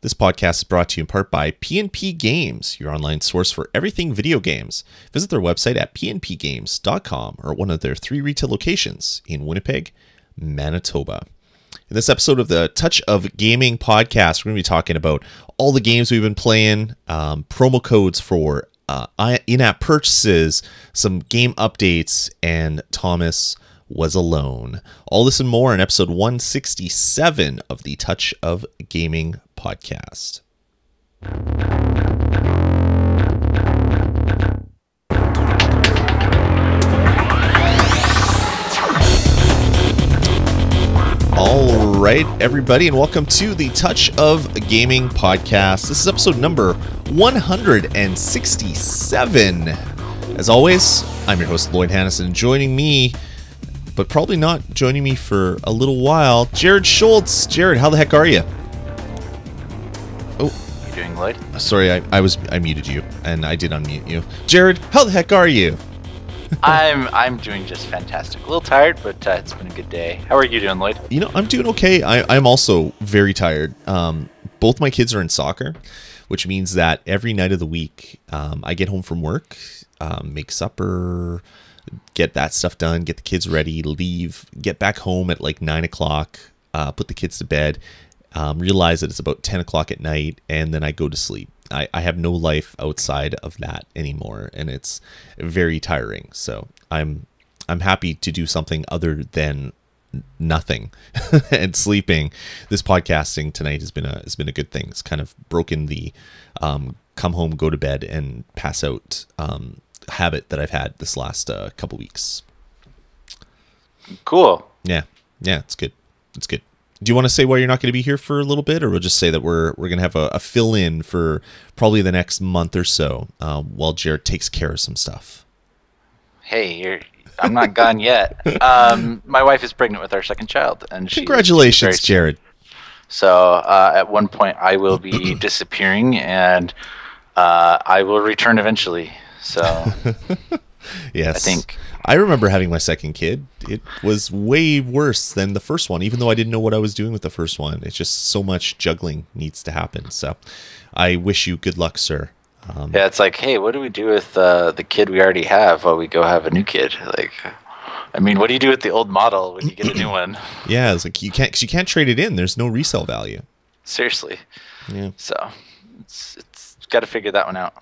This podcast is brought to you in part by P&P Games, your online source for everything video games. Visit their website at pnpgames.com or one of their 3 retail locations in Winnipeg, Manitoba. In this episode of the Touch of Gaming podcast, we're going to be talking about all the games we've been playing, promo codes for in-app purchases, some game updates, and Thomas was alone. All this and more in episode 167 of the Touch of Gaming podcast. All right, everybody, and welcome to the Touch of Gaming podcast. This is episode number 167. As always, I'm your host, Lloyd Hannison, and joining me, but probably not joining me for a little while, Jared Schultz. Jared, how the heck are you? Oh, you doing, Lloyd? Sorry, I muted you, and I did unmute you. Jared, how the heck are you? I'm doing just fantastic. A little tired, but it's been a good day. How are you doing, Lloyd? You know, I'm doing okay. I'm also very tired. Both my kids are in soccer, which means that every night of the week, I get home from work, make supper, get that stuff done, get the kids ready, leave, get back home at like 9 o'clock, put the kids to bed, realize that it's about 10 o'clock at night, and then I go to sleep. I have no life outside of that anymore, and it's very tiring. So I'm happy to do something other than nothing and sleeping. This podcasting tonight has been a good thing. It's kind of broken the come home, go to bed, and pass out habit that I've had this last couple weeks. Cool. Yeah, it's good. It's good. Do you want to say why you're not going to be here for a little bit, or we'll just say that we're going to have a fill-in for probably the next month or so while Jared takes care of some stuff? Hey, I'm not gone yet. My wife is pregnant with our second child, and congratulations, Jared. So at one point I will be disappearing, and I will return eventually. So yes, I think. I remember having my second kid. It was way worse than the first one, even though I didn't know what I was doing with the first one. It's just so much juggling needs to happen. So I wish you good luck, sir. Yeah, it's like, hey, what do we do with the kid we already have while we go have a new kid? Like, I mean, what do you do with the old model when you get a new one? Yeah, it's like you can't trade it in. There's no resale value. Seriously. Yeah. So it's got to figure that one out.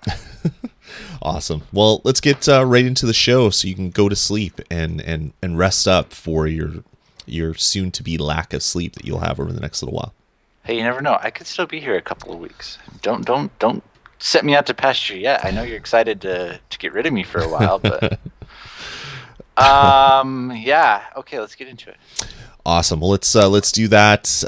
Awesome. Well, let's get right into the show so you can go to sleep and rest up for your soon-to-be lack of sleep that you'll have over the next little while. Hey, you never know. I could still be here a couple of weeks. Don't set me out to pasture yet. I know you're excited to get rid of me for a while, but yeah. Okay, let's get into it. Awesome. Well, let's do that.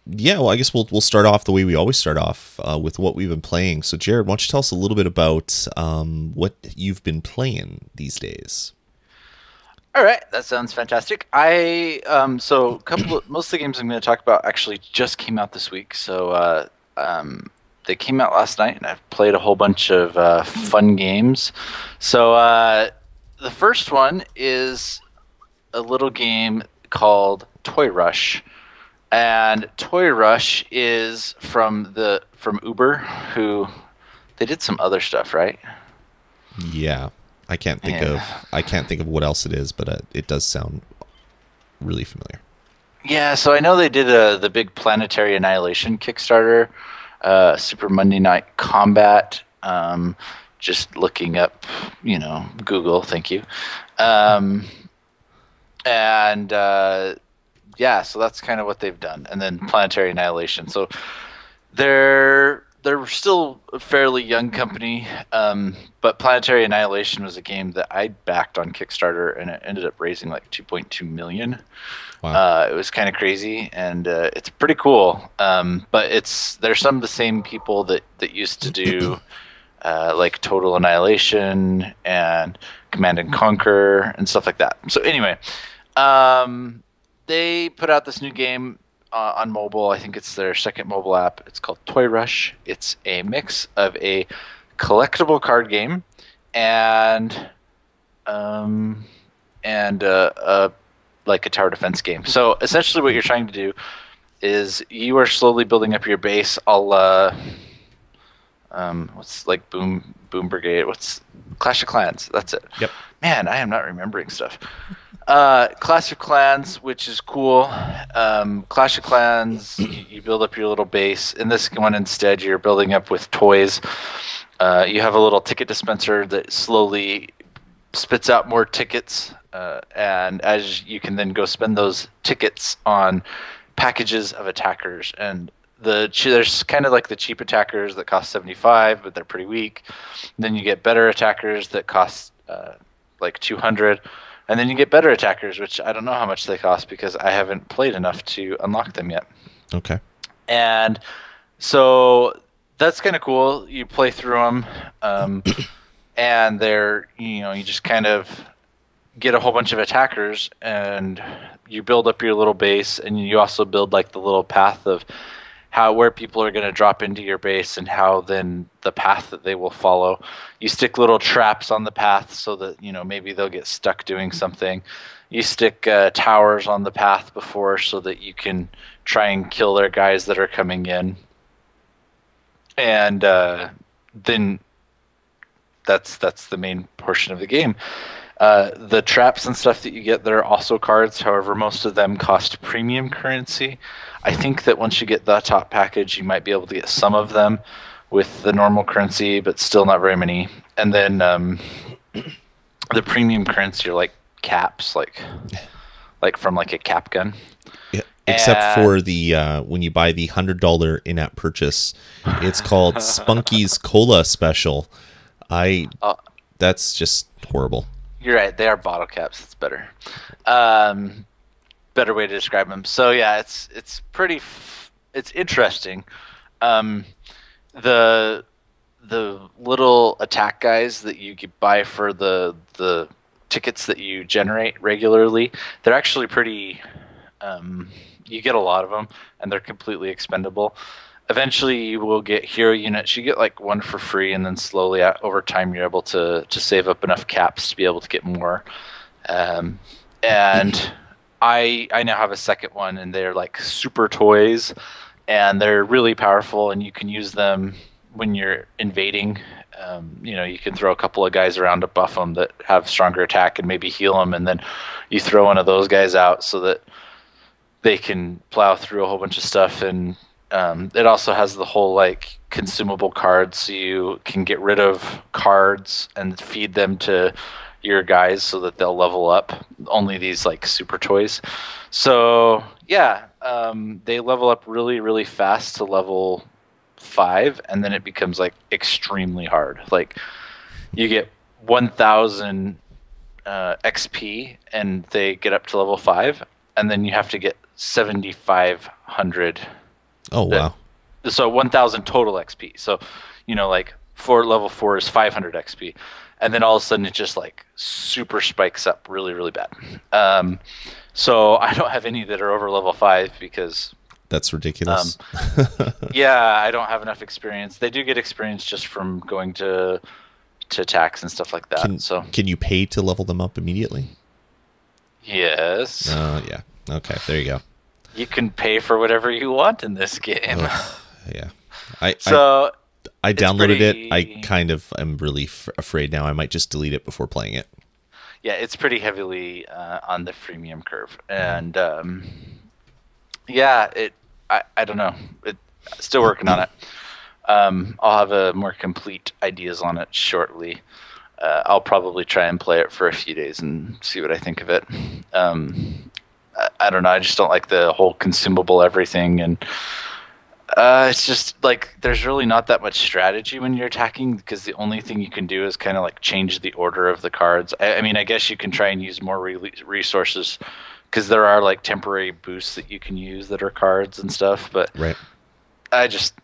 Yeah. Well, I guess we'll start off the way we always start off with what we've been playing. So, Jared, why don't you tell us a little bit about what you've been playing these days? All right, that sounds fantastic. So most of the games I'm going to talk about actually just came out this week. So they came out last night, and I've played a whole bunch of fun games. So the first one is a little game called Toy Rush, and Toy Rush is from Uber, who they did some other stuff, right? Yeah, I can't think of what else it is, but it does sound really familiar. Yeah, so I know they did the big Planetary Annihilation Kickstarter, Super Monday Night Combat. Just looking up, Google. Thank you. And yeah, so that's kind of what they've done. And then Planetary Annihilation. So they're still a fairly young company, but Planetary Annihilation was a game that I backed on Kickstarter, and it ended up raising like 2.2 million. Wow. It was kind of crazy, and it's pretty cool. But they're some of the same people that used to do like Total Annihilation and Command and Conquer and stuff like that. So anyway, they put out this new game on mobile. I think it's their second mobile app. It's called Toy Rush. It's a mix of a collectible card game and like a tower defense game. So essentially what you're trying to do is you are slowly building up your base. What's like Boom Brigade? What's Clash of Clans? That's it. Yep. Man, I am not remembering stuff. Clash of Clans, which is cool. Clash of Clans, you build up your little base. In this one, instead, you're building up with toys. You have a little ticket dispenser that slowly spits out more tickets, and as you can then go spend those tickets on packages of attackers. And there's kind of like the cheap attackers that cost 75, but they're pretty weak. And then you get better attackers that cost like 200. And then you get better attackers, which I don't know how much they cost because I haven't played enough to unlock them yet. Okay. And so that's kind of cool. You play through them, and you just kind of get a whole bunch of attackers, and you build up your little base, and you also build like the little path of where people are going to drop into your base and how then the path that they will follow. You stick little traps on the path so that, maybe they'll get stuck doing something. You stick towers on the path before so that you can try and kill their guys that are coming in. And then that's the main portion of the game. The traps and stuff that you get, there are also cards. However, most of them cost premium currency. I think that once you get the top package, you might be able to get some of them with the normal currency, but still not very many. And then the premium currency are like caps, like from like a cap gun. Yeah, except for the when you buy the $100 in-app purchase, it's called Spunky's Cola Special. That's just horrible. You're right. They are bottle caps. It's better. Better way to describe them. So yeah, it's interesting. The little attack guys that you could buy for the tickets that you generate regularly, they're actually pretty. You get a lot of them, and they're completely expendable. Eventually, you will get hero units. You get like one for free, and then slowly over time, you're able to save up enough caps to be able to get more. And I now have a second one, and they're like super toys, and they're really powerful, and you can use them when you're invading. You can throw a couple of guys around to buff them that have stronger attack and maybe heal them, and then you throw one of those guys out so that they can plow through a whole bunch of stuff. And it also has the whole like consumable cards, so you can get rid of cards and feed them to your guys so that they'll level up. Only these like super toys. So yeah, they level up really, really fast to level 5, and then it becomes like extremely hard. Like you get 1,000 XP, and they get up to level 5, and then you have to get 7,500. Oh wow! So 1,000 total XP. So like for level 4 is 500 XP. And then all of a sudden it just like super spikes up really, really bad. So I don't have any that are over level 5 because that's ridiculous. Yeah, I don't have enough experience. They do get experience just from going to attacks and stuff like that. Can you pay to level them up immediately? Yes. Yeah. Okay, there you go. You can pay for whatever you want in this game. Yeah. I downloaded it. I kind of am really afraid now. I might just delete it before playing it. Yeah, it's pretty heavily on the freemium curve, and I don't know. Still working on it. I'll have a more complete ideas on it shortly. I'll probably try and play it for a few days and see what I think of it. I don't know. I just don't like the whole consumable everything, and it's just like there's really not that much strategy when you're attacking, because the only thing you can do is kind of like change the order of the cards. I mean, I guess you can try and use more resources, because there are like temporary boosts that you can use that are cards and stuff. But right. I just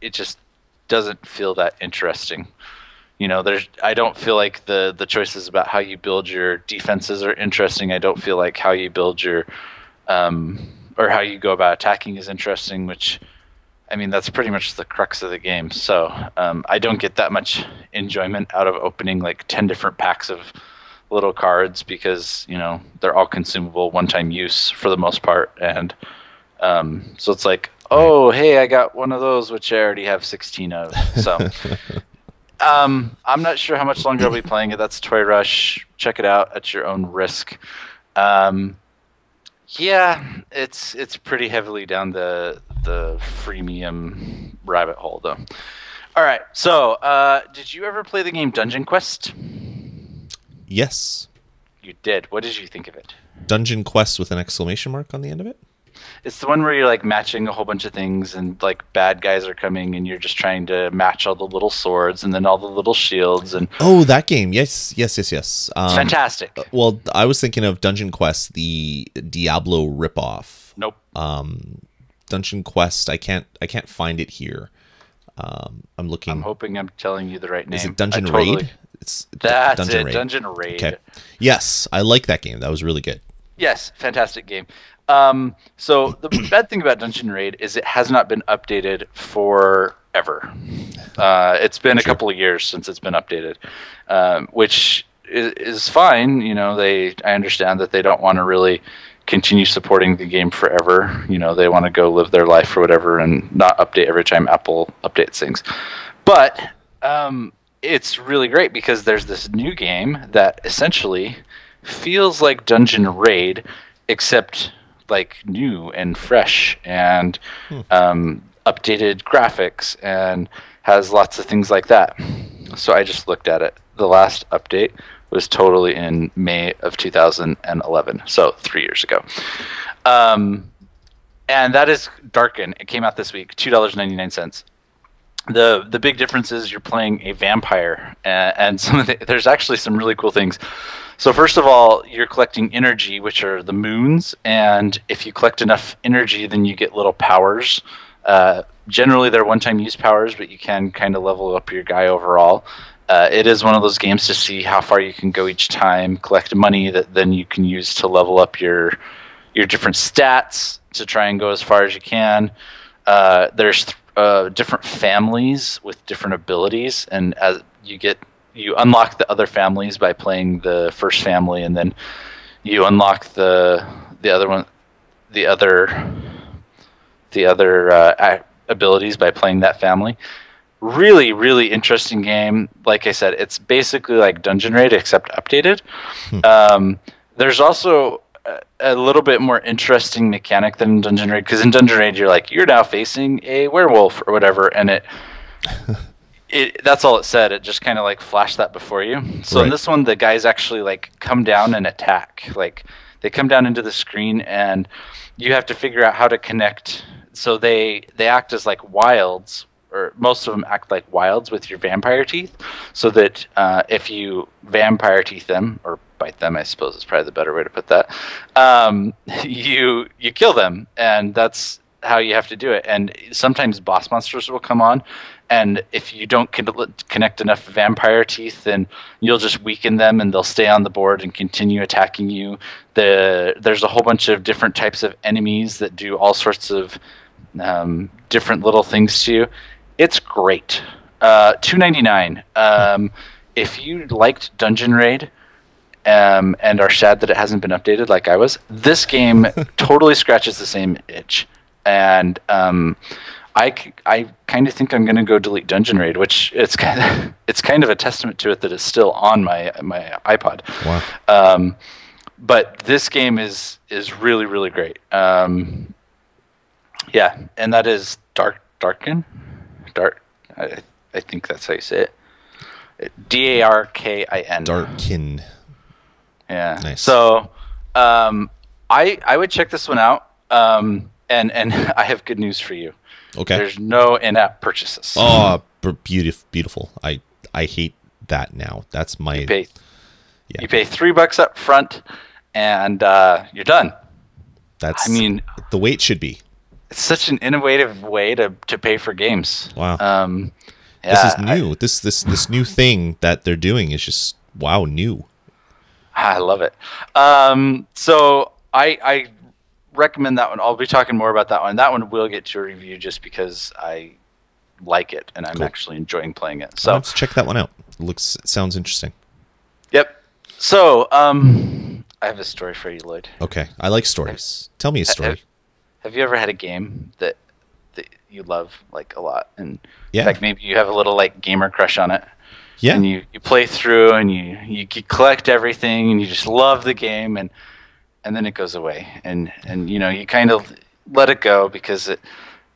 it just doesn't feel that interesting. I don't feel like the choices about how you build your defenses are interesting. I don't feel like how you build your or how you go about attacking is interesting, which, I mean, that's pretty much the crux of the game. So I don't get that much enjoyment out of opening like 10 different packs of little cards because they're all consumable, one-time use for the most part, and so it's like, oh, hey, I got one of those, which I already have 16 of. So I'm not sure how much longer I'll be playing it. That's Toy Rush. Check it out at your own risk. Yeah, it's pretty heavily down the freemium rabbit hole, though. All right, so did you ever play the game Dungeon Quest? Yes. You did. What did you think of it? Dungeon Quest with an exclamation mark on the end of it? It's the one where you're like matching a whole bunch of things, and like bad guys are coming, and you're just trying to match all the little swords and then all the little shields. And oh, that game. Yes. It's fantastic. Well, I was thinking of Dungeon Quest, the Diablo ripoff. Nope. Dungeon Quest. I can't find it here. I'm looking. I'm hoping I'm telling you the right name. Is it Dungeon Raid? That's Dungeon Raid. Dungeon Raid. Okay. Yes, I like that game. That was really good. Yes, fantastic game. So the bad thing about Dungeon Raid is it has not been updated forever. It's been a couple of years since it's been updated, which is fine. I understand that they don't want to really continue supporting the game forever. They want to go live their life or whatever and not update every time Apple updates things. But it's really great because there's this new game that essentially feels like Dungeon Raid, except like new and fresh and updated graphics and has lots of things like that. So I just looked at it. The last update was totally in May of 2011, so 3 years ago. And that is Darken. It came out this week, $2.99. The big difference is you're playing a vampire, and there's actually some really cool things. So first of all, you're collecting energy, which are the moons, and if you collect enough energy, then you get little powers. Generally, they're one-time use powers, but you can kind of level up your guy overall. It is one of those games to see how far you can go each time, collect money that then you can use to level up your different stats to try and go as far as you can. There's different families with different abilities, and as you unlock the other families by playing the first family, and then you unlock the other abilities by playing that family. Really, really interesting game. Like I said, it's basically like Dungeon Raid except updated. There's also a little bit more interesting mechanic than Dungeon Raid, because in Dungeon Raid you're now facing a werewolf or whatever, and that's all it said. It just kind of like flashed that before you. So in this one, the guys actually like come down and attack. Like they come down into the screen, and you have to figure out how to connect. So they act as like wilds, or most of them act like wilds with your vampire teeth, so that if you vampire teeth them or bite them, I suppose is probably the better way to put that, you kill them, and that's how you have to do it. And sometimes boss monsters will come on, and if you don't connect enough vampire teeth, then you'll just weaken them, and they'll stay on the board and continue attacking you. There's a whole bunch of different types of enemies that do all sorts of different little things to you. It's great. $2.99. If you liked Dungeon Raid and are sad that it hasn't been updated like I was, this game totally scratches the same itch. And I kind of think I'm going to go delete Dungeon Raid, which it's kind of a testament to it that it's still on my iPod. Wow. But this game is really, really great. Yeah, and that is Darken. I think that's how you say it. Darkin. Darkin. Yeah. Nice. So, I would check this one out. And I have good news for you. Okay. There's no in-app purchases. Oh, beautiful. I hate that now. That's my. You pay $3 up front, and you're done. That's. I mean, the way it should be. It's such an innovative way to pay for games. Wow. Yeah, this is new. This new thing that they're doing is just new. I love it. So I recommend that one. I'll be talking more about that one. That one will get to a review just because I like it and I'm actually enjoying playing it. So let's check that one out. Sounds interesting. Yep. So, I have a story for you, Lloyd. Okay, I like stories. Tell me a story. Have you ever had a game that you love like a lot, and in Yeah, fact maybe you have a little like gamer crush on it, yeah. and you play through and you collect everything and you just love the game, and then it goes away, and you know, you kind of let it go because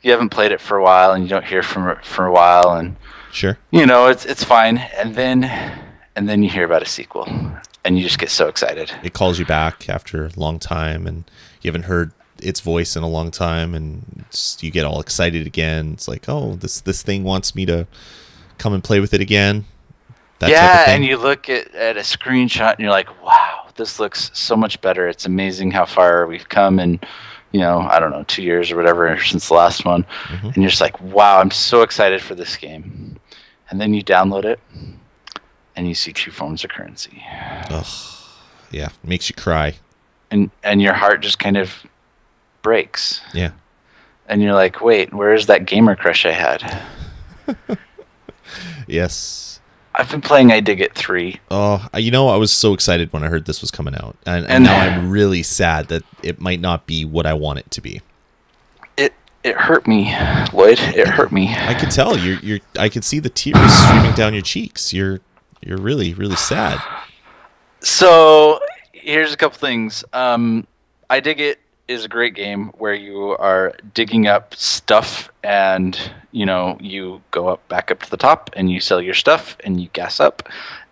you haven't played it for a while and you don't hear from it for a while, and Sure. you know, it's fine, and then you hear about a sequel and you just get so excited. It calls you back after a long time, and you haven't heard its voice in a long time, and you get all excited again. It's like, oh, this thing wants me to come and play with it again. That type of Yeah, thing. and you look at a screenshot and you're like, wow, this looks so much better. It's amazing how far we've come in, you know, I don't know, 2 years or whatever since the last one. And you're just like, wow, I'm so excited for this game. And then you download it and you see true forms of currency. Ugh. Yeah, makes you cry. And your heart just kind of breaks. Yeah. And you're like, wait, where's that gamer crush I had? Yes. I've been playing I Dig It 3. Oh, you know, I was so excited when I heard this was coming out, and now I'm really sad that it might not be what I want it to be. It hurt me, Lloyd. It hurt me. I could tell I could see the tears streaming down your cheeks. You're really, really sad. So here's a couple things. I Dig It is a great game where you are digging up stuff, and you know, you go back up to the top and you sell your stuff and you gas up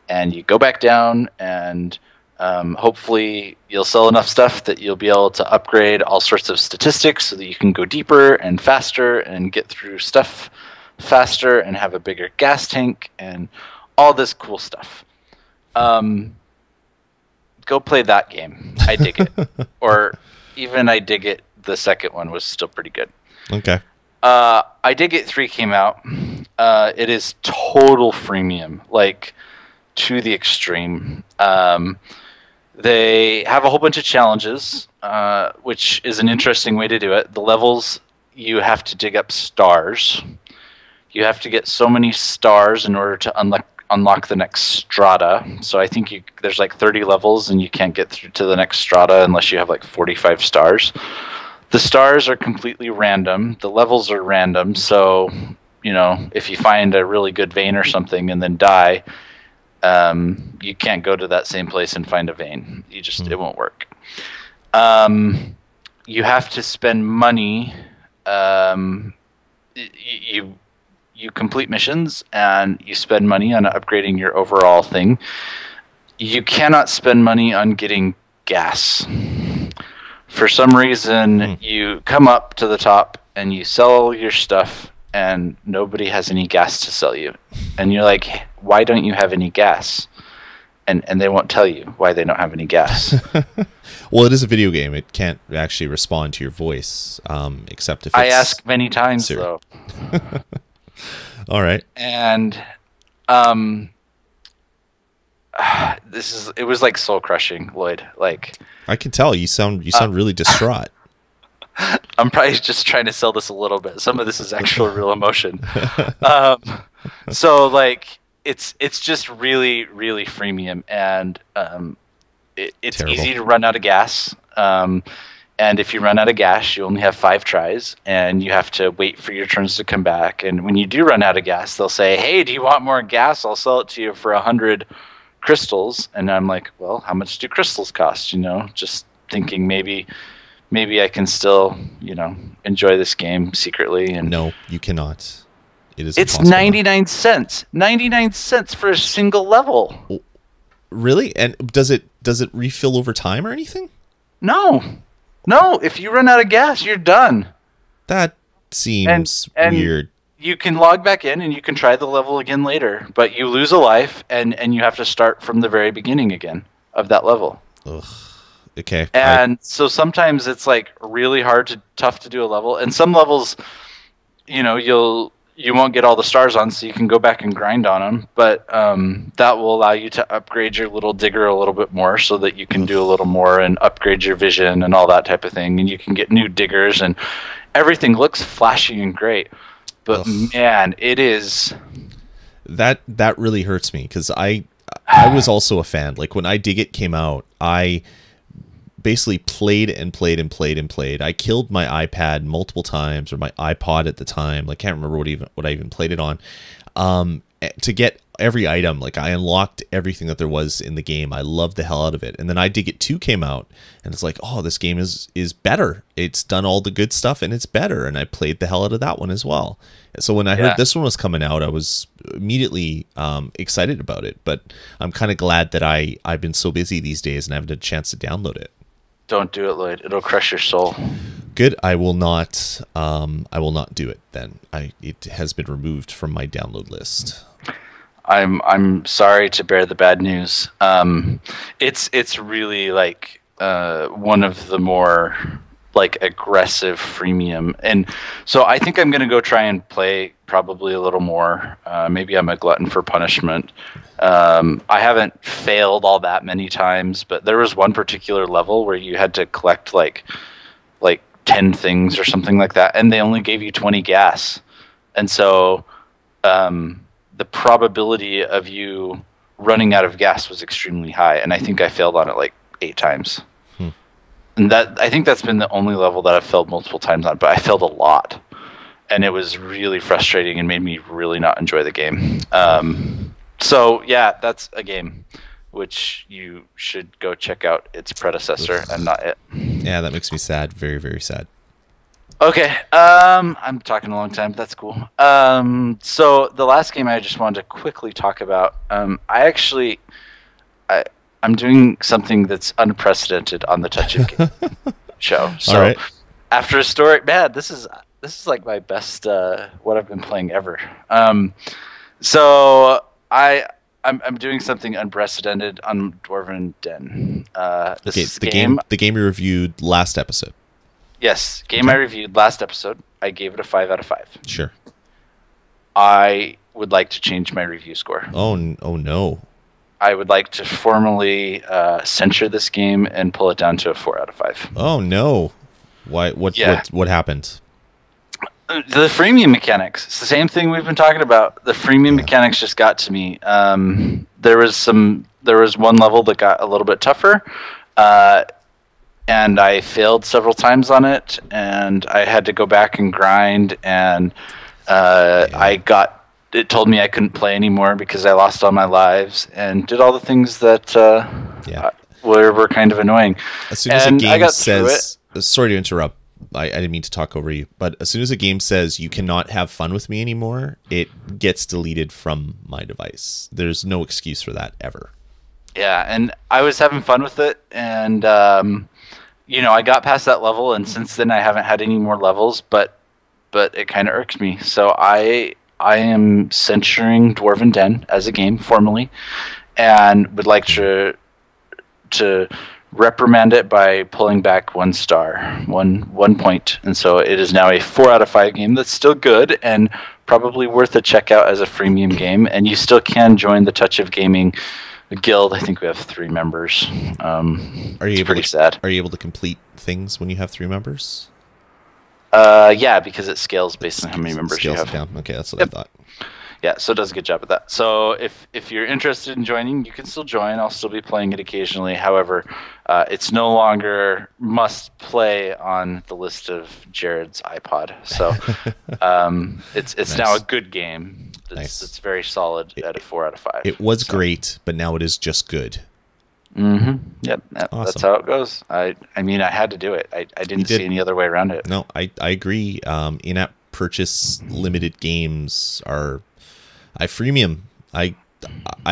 and you go back down, and hopefully you'll sell enough stuff that you'll be able to upgrade all sorts of statistics so that you can go deeper and faster and get through stuff faster and have a bigger gas tank and all this cool stuff. Go play that game. I Dig It. Or even I Dig It, the second one was still pretty good. Okay. I Dig It 3 came out. It is total freemium, like to the extreme. They have a whole bunch of challenges, which is an interesting way to do it. The levels, you have to dig up stars. You have to get so many stars in order to unlock the next strata. So I think there's like 30 levels, and you can't get through to the next strata unless you have like 45 stars. The stars are completely random. The levels are random. So, you know, if you find a really good vein or something and then die, you can't go to that same place and find a vein. It won't work. You have to spend money. You complete missions and you spend money on upgrading your overall thing. You cannot spend money on getting gas. For some reason, you come up to the top and you sell your stuff, and nobody has any gas to sell you. And you're like, why don't you have any gas? And they won't tell you why they don't have any gas. Well, it is a video game. It can't actually respond to your voice, except if it's I ask many times, Siri. though. All right. And it was like soul crushing, Lloyd. Like, I can tell you sound really distraught. I'm probably just trying to sell this a little bit. Some of this is actual real emotion. So like it's just really, really freemium, and it's Terrible. easy to run out of gas. And if you run out of gas, you only have 5 tries, and you have to wait for your turns to come back. And when you do run out of gas, they'll say, "Hey, do you want more gas? I'll sell it to you for 100 crystals." And I'm like, "Well, how much do crystals cost?" You know, just thinking maybe I can still, you know, enjoy this game secretly. And No, you cannot. It's impossible. 99 cents. 99 cents for a single level. Really? And does it refill over time or anything? No. If you run out of gas, you're done. That seems and weird. You can log back in and you can try the level again later, but you lose a life, and you have to start from the very beginning again of that level. Ugh. Okay. And so sometimes it's like really tough to do a level, and some levels, you know, you won't get all the stars on, so you can go back and grind on them, but that will allow you to upgrade your little digger a little bit more so that you can do a little more and upgrade your vision and all that type of thing, and you can get new diggers, and everything looks flashy and great. But man, it is... That really hurts me, because I I was also a fan. Like when I Dig It came out, I basically played and played and played and played. I killed my iPad multiple times, or my iPod at the time. Like, can't remember what I even played it on. To get every item, like I unlocked everything that there was in the game. I loved the hell out of it. And then I Dig It 2 came out, and it's like, oh, this game is better. It's done all the good stuff, and it's better. And I played the hell out of that one as well. So when I heard this one was coming out, I was immediately excited about it. But I'm kind of glad that I've been so busy these days and I haven't had a chance to download it. Don't do it, Lloyd. It'll crush your soul. Good. I will not. I will not do it then. It has been removed from my download list. I'm sorry to bear the bad news. It's really like one of the more like aggressive freemium, and so I think I'm gonna go try and play probably a little more. Maybe I'm a glutton for punishment. I haven't failed all that many times, but there was one particular level where you had to collect like 10 things or something like that, and they only gave you 20 gas, and so the probability of you running out of gas was extremely high, and I think I failed on it like 8 times. And I think that's been the only level that I've failed multiple times on, but I failed a lot, and it was really frustrating and made me really not enjoy the game. So yeah, that's a game which you should go check out its predecessor and not it. Yeah, that makes me sad. Very, very sad. Okay, I'm talking a long time, but that's cool. So the last game I just wanted to quickly talk about, I'm doing something that's unprecedented on the Touch of Game show. So right. After a story, man, this is like my best what I've been playing ever. So I'm doing something unprecedented on Dwarven Den. This is the game you reviewed last episode. Yes, game I reviewed last episode. I gave it a 5 out of 5. Sure. I would like to change my review score. Oh no. I would like to formally censure this game and pull it down to a 4 out of 5. Oh no. Why? What happened? The freemium mechanics. It's the same thing we've been talking about. The freemium mechanics just got to me. There was one level that got a little bit tougher. And I failed several times on it, and I had to go back and grind, and it told me I couldn't play anymore because I lost all my lives and did all the things that were kind of annoying. As soon as a game says, sorry to interrupt, I didn't mean to talk over you, but as soon as a game says you cannot have fun with me anymore, it gets deleted from my device. There's no excuse for that ever. Yeah, and I was having fun with it, and I got past that level, and since then I haven't had any more levels, but it kind of irks me. So I am censuring Dwarven Den as a game formally, and would like to reprimand it by pulling back 1 star, one point, and so it is now a 4 out of 5 game. That's still good and probably worth a check out as a freemium game, and you still can join the Touch of Gaming guild. I think we have 3 members. Pretty sad. Are you able to complete things when you have 3 members? Yeah, because it scales based on how many members you have. Down. Okay, that's what I thought. Yeah, so it does a good job at that. So if you're interested in joining, you can still join. I'll still be playing it occasionally. However, it's no longer must play on the list of Jared's iPod. So it's nice. Now a good game. It's very solid at a 4 out of 5. It was great, but now it is just good. Mm-hmm. Yep, awesome. That's how it goes. I mean, I had to do it. I didn't see any other way around it. No, I agree. In-app purchase limited games are freemium. I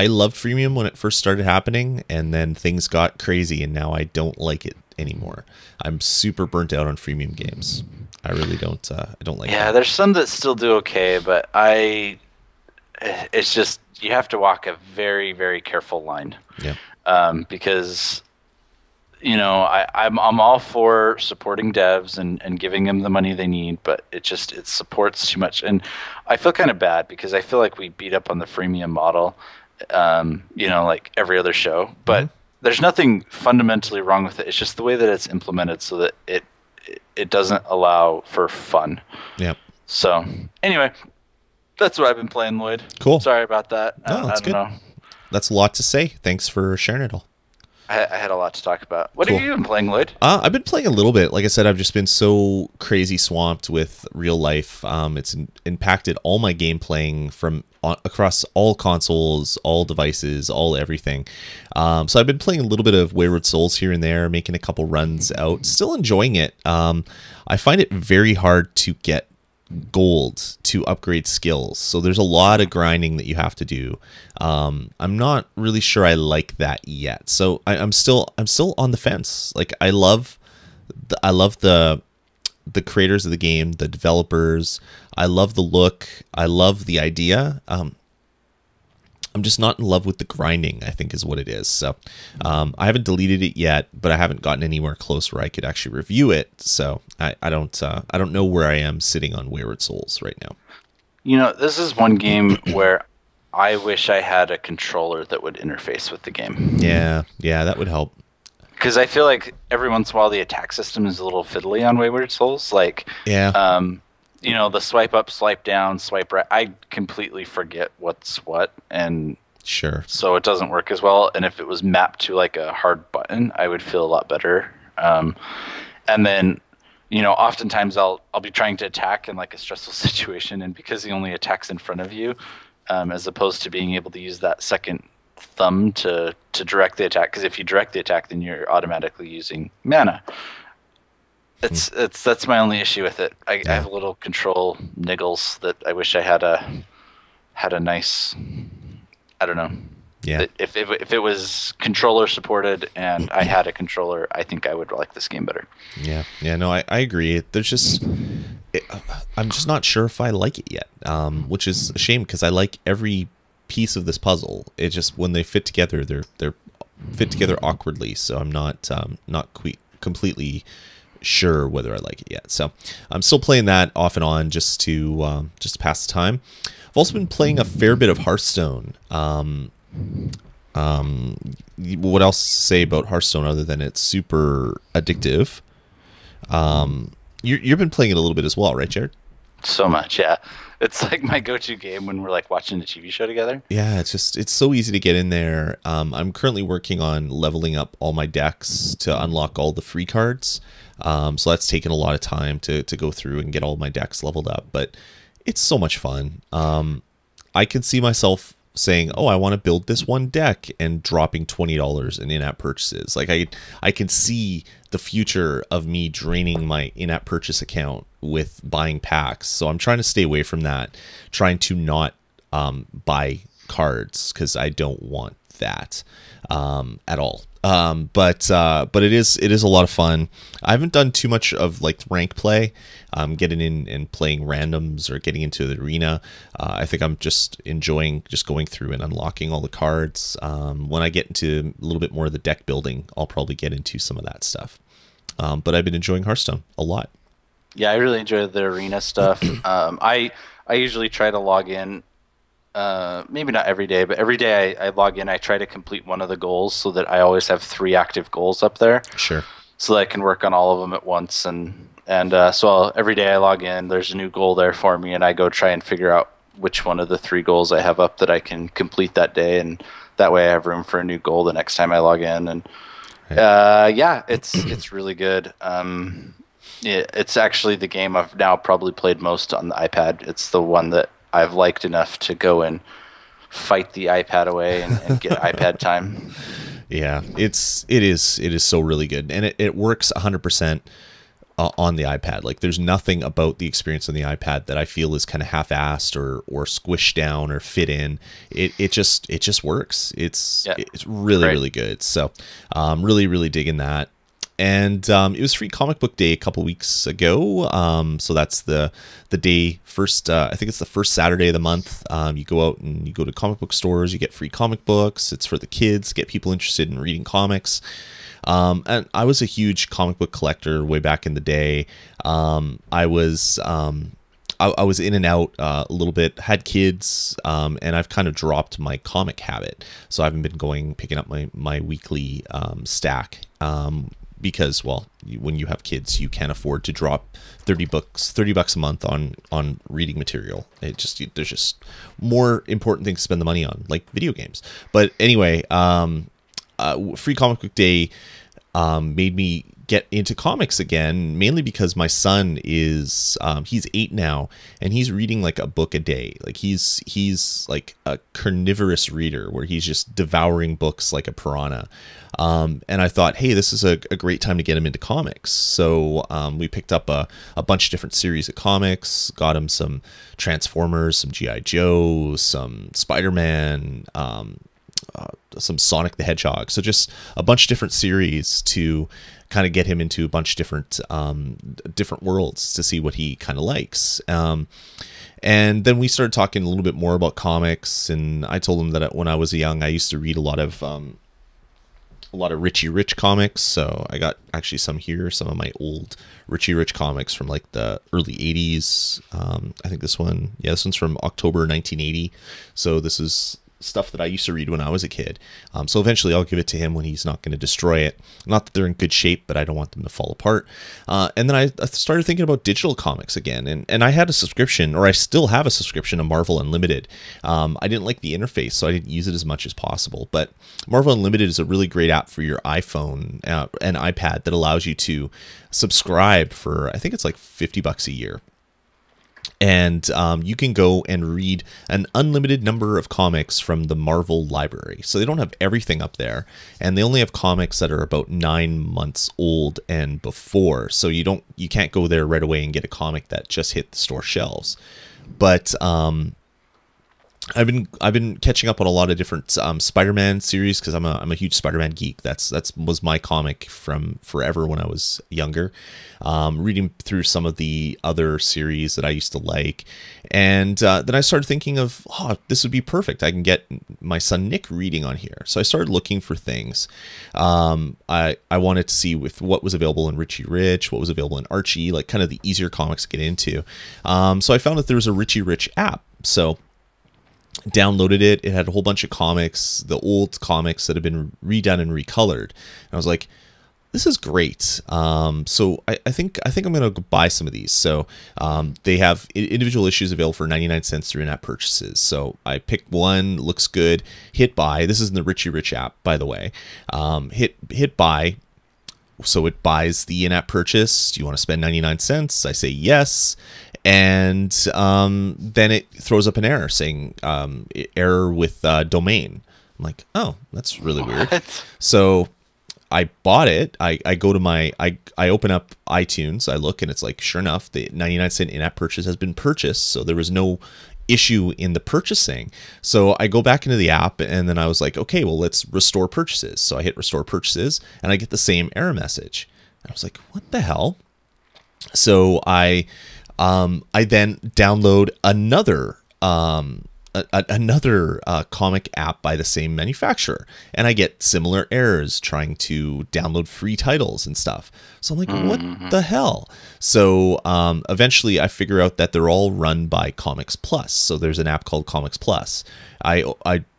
loved freemium when it first started happening, and then things got crazy, and now I don't like it anymore. I'm super burnt out on freemium games. I really don't. I don't like. Yeah, there's some that still do okay, but it's just you have to walk a very, very careful line. Yeah. Because I'm all for supporting devs and giving them the money they need, but it supports too much, and I feel kind of bad because I feel like we beat up on the freemium model, like every other show. But there's nothing fundamentally wrong with it. It's just the way that it's implemented, so that it doesn't allow for fun. Yeah. So anyway, that's what I've been playing, Lloyd. Cool. Sorry about that. No, that's good. Know. that's a lot to say. Thanks for sharing it all. I had a lot to talk about. What Cool. have you been playing, Lloyd? I've been playing a little bit. Like I said, I've just been so crazy swamped with real life. It's impacted all my game playing from across all consoles, all devices, all everything. So I've been playing a little bit of Wayward Souls here and there, making a couple runs out. Still enjoying it. I find it very hard to get gold to upgrade skills, so there's a lot of grinding that you have to do. I'm not really sure I like that yet, so I'm still on the fence. Like I love the creators of the game, the developers. I love the look, I love the idea. I'm just not in love with the grinding, I think is what it is. So I haven't deleted it yet, but I haven't gotten anywhere close where I could actually review it. So I don't know where I am sitting on Wayward Souls right now. You know, this is one game where I wish I had a controller that would interface with the game. Yeah, that would help. Because I feel like every once in a while the attack system is a little fiddly on Wayward Souls. Like, Yeah. you know, the swipe up, swipe down, swipe right. I completely forget what's what, and Sure. so it doesn't work as well. And if it was mapped to like a hard button, I would feel a lot better. And then, you know, oftentimes I'll be trying to attack in like a stressful situation, and because he only attacks in front of you, as opposed to being able to use that second thumb to direct the attack. Because if you direct the attack, then you're automatically using mana. That's my only issue with it. I have a little control niggles that I wish I had a nice, I don't know. Yeah. If it was controller supported and I had a controller, I think I would like this game better. Yeah. No, I agree. There's just I'm just not sure if I like it yet, which is a shame because I like every piece of this puzzle. It just when they fit together, they're fit together awkwardly. So I'm not completely sure whether I like it yet. So I'm still playing that off and on just to pass the time. I've also been playing a fair bit of Hearthstone. What else to say about Hearthstone other than it's super addictive? You've been playing it a little bit as well, right, Jared? So much, yeah. It's like my go-to game when we're like watching a TV show together. Yeah, it's so easy to get in there. I'm currently working on leveling up all my decks to unlock all the free cards. So that's taken a lot of time to go through and get all my decks leveled up, but it's so much fun. I can see myself saying, "Oh, I want to build this one deck," and dropping $20 in in-app purchases. Like I can see the future of me draining my in-app purchase account with buying packs. So I'm trying to stay away from that, trying to not buy cards because I don't want that at all. But it is a lot of fun. I haven't done too much of like rank play, getting in and playing randoms or getting into the arena. I think I'm just enjoying just going through and unlocking all the cards. When I get into a little bit more of the deck building, I'll probably get into some of that stuff. But I've been enjoying Hearthstone a lot. Yeah, I really enjoy the arena stuff. I usually try to log in. Maybe not every day, but every day I log in, I try to complete one of the goals so that I always have 3 active goals up there. Sure. So that I can work on all of them at once. So every day I log in, there's a new goal there for me, and I go try and figure out which one of the 3 goals I have up that I can complete that day, and that way I have room for a new goal the next time I log in. And yeah, it's really good. It's actually the game I've now probably played most on the iPad. It's the one that I've liked enough to go and fight the iPad away and get iPad time. Yeah, it is so really good, and it works 100% on the iPad. Like there's nothing about the experience on the iPad that I feel is kind of half-assed or squished down or fit in. It just works. It's really really good. So really digging that. And it was Free Comic Book Day a couple weeks ago. So that's the day first. I think it's the first Saturday of the month. You go out and you go to comic book stores. You get free comic books. It's for the kids. Get people interested in reading comics. And I was a huge comic book collector way back in the day. I was in and out a little bit. Had kids, and I've kind of dropped my comic habit. So I haven't been picking up my weekly stack. because, well, when you have kids, you can't afford to drop 30 bucks a month on reading material. There's just more important things to spend the money on, like video games. But anyway, Free Comic Book Day made me get into comics again, mainly because my son is he's 8 now, and he's reading like a book a day. Like he's like a carnivorous reader, where he's just devouring books like a piranha. And I thought, hey, this is a great time to get him into comics. So we picked up a bunch of different series of comics, got him some Transformers, some G.I. Joe, some Spider-Man, some Sonic the Hedgehog. So just a bunch of different series to kind of get him into a bunch of different worlds to see what he kind of likes. And then we started talking a little bit more about comics, and I told him that when I was young, I used to read a lot of Richie Rich comics. So I got actually some of my old Richie Rich comics from like the early 80s. I think this one's from October 1980. So this is stuff that I used to read when I was a kid. So eventually I'll give it to him when he's not going to destroy it. Not that they're in good shape, but I don't want them to fall apart. And then I started thinking about digital comics again. And I had a subscription, or I still have a subscription to Marvel Unlimited. I didn't like the interface, so I didn't use it as much as possible. But Marvel Unlimited is a really great app for your iPhone and iPad that allows you to subscribe for, I think it's like $50 a year. And you can go and read an unlimited number of comics from the Marvel library. So they don't have everything up there, and they only have comics that are about 9 months old and before. So you can't go there right away and get a comic that just hit the store shelves. But I've been catching up on a lot of different Spider-Man series, because I'm a huge Spider-Man geek. That's was my comic from forever when I was younger. Reading through some of the other series that I used to like, and then I started thinking of, this would be perfect. I can get my son Nick reading on here. So I started looking for things. I wanted to see with what was available in Richie Rich, what was available in Archie, like kind of the easier comics to get into. So I found that there was a Richie Rich app. So downloaded it. It had a whole bunch of comics, the old comics that have been redone and recolored. And I was like, this is great. So I think I'm going to buy some of these. So they have individual issues available for 99 cents through in-app purchases. So I picked one, looks good, hit buy. This is in the Richie Rich app, by the way. Hit buy. So it buys the in-app purchase. Do you want to spend 99 cents? I say yes. And then it throws up an error saying error with domain. I'm like, oh, that's really weird. So I bought it. I go to I open up iTunes. I look, and it's like, sure enough, the 99-cent in-app purchase has been purchased. So there was no issue in the purchasing. So I go back into the app, and then I was like, okay, well, let's restore purchases. So I hit restore purchases, and I get the same error message. I was like, what the hell? So I then download another comic app by the same manufacturer, and I get similar errors trying to download free titles and stuff. So I'm like, what the hell? So eventually I figure out that they're all run by Comics Plus. So there's an app called Comics Plus. I